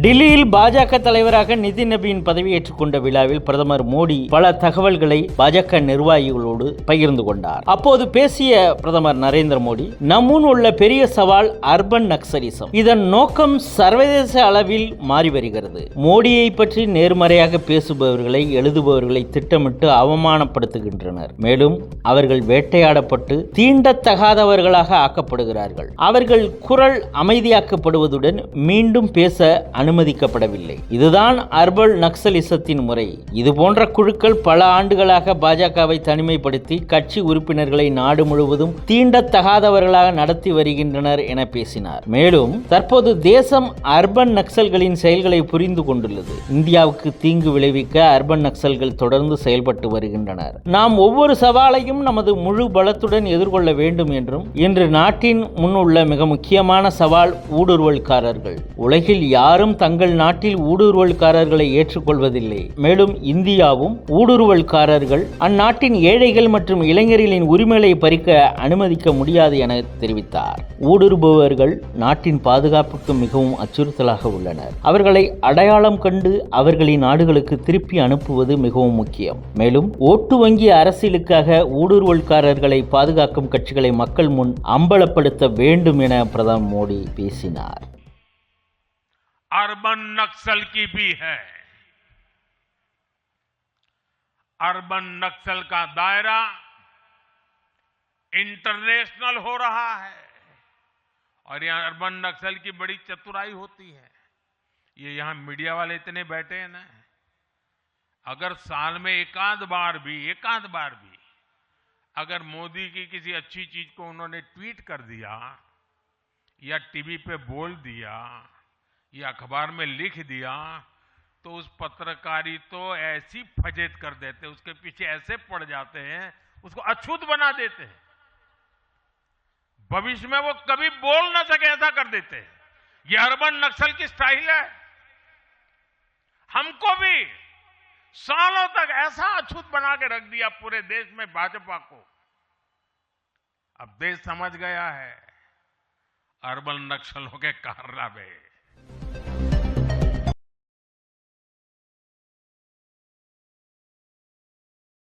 டெல்லியில் பாஜக தலைவராக நிதின் நபீன் பதவியேற்றுக் கொண்ட விழாவில் பிரதமர் மோடி பல தகவல்களை பாஜக நிர்வாகிகளோடு பகிர்ந்து கொண்டார். அப்போது பேசிய பிரதமர் நரேந்திர மோடி, நம்முன் உள்ள பெரிய சவால் அர்பன் நக்சலிசம். இதன் நோக்கம் சர்வதேச அளவில் மாறி வருகிறது. மோடியை பற்றி நேர்மறையாக பேசுபவர்களை, எழுதுபவர்களை திட்டமிட்டு அவமானப்படுத்துகின்றனர். மேலும் அவர்கள் வேட்டையாடப்பட்டு தீண்டத்தகாதவர்களாக ஆக்கப்படுகிறார்கள். அவர்கள் குரல் அமைதியாக்கப்படுவதுடன் மீண்டும் பேச அனுமதிக்கப்படவில்லை. இதுதான் அர்பன் நக்சலிசத்தின் முறை. இதுபோன்ற குழுக்கள் பல ஆண்டுகளாக பாஜகவை தனிமைப்படுத்தி கட்சி உறுப்பினர்களை நாடு முழுவதும் தீண்டத்தகாதவர்களாக நடத்தி வருகின்றனர் என பேசினார். மேலும் தற்போது தேசம் அர்பன் நக்சல்களின் செயல்களை புரிந்து கொண்டுள்ளது. இந்தியாவுக்கு தீங்கு விளைவிக்க அர்பன் நக்சல்கள் தொடர்ந்து செயல்பட்டு வருகின்றனர். நாம் ஒவ்வொரு சவாலையும் நமது முழு பலத்துடன் எதிர்கொள்ள வேண்டும் என்றும், இன்று நாட்டின் முன்னுள்ள மிக முக்கியமான சவால் ஊடுருவல்காரர்கள். உலகில் யாரும் தங்கள் நாட்டில் ஊடுருவல்காரர்களை ஏற்றுக்கொள்வதில்லை. மேலும் இந்தியாவும் ஊடுருவல்காரர்கள் அந்நாட்டின் ஏழைகள் மற்றும் இளைஞர்களின் உரிமைகளை பறிக்க அனுமதிக்க முடியாது என தெரிவித்தார். ஊடுருபவர்கள் நாட்டின் பாதுகாப்புக்கு மிகவும் அச்சுறுத்தலாக உள்ளனர். அவர்களை அடையாளம் கண்டு அவர்களின் நாடுகளுக்கு திருப்பி அனுப்புவது மிகவும் முக்கியம். மேலும் ஓட்டு வங்கி அரசியலுக்காக ஊடுருவல்காரர்களை பாதுகாக்கும் கட்சிகளை மக்கள் முன் அம்பலப்படுத்த வேண்டும் என பிரதமர் மோடி பேசினார். अर्बन नक्सल की भी है। अर्बन नक्सल का दायरा इंटरनेशनल हो रहा है और यहां अर्बन नक्सल की बड़ी चतुराई होती है। ये यहां मीडिया वाले इतने बैठे हैं ना, अगर साल में एकाध बार भी अगर मोदी की किसी अच्छी चीज को उन्होंने ट्वीट कर दिया या टीवी पे बोल दिया या अखबार में लिख दिया, तो उस पत्रकारी तो ऐसी फजेत कर देते, उसके पीछे ऐसे पड़ जाते हैं, उसको अछूत बना देते हैं। भविष्य में वो कभी बोल ना सके ऐसा कर देते हैं। ये अर्बन नक्सल की स्टाइल है। हमको भी सालों तक ऐसा अछूत बना के रख दिया पूरे देश में भाजपा को। अब देश समझ गया है अर्बन नक्सलों के कारनामे।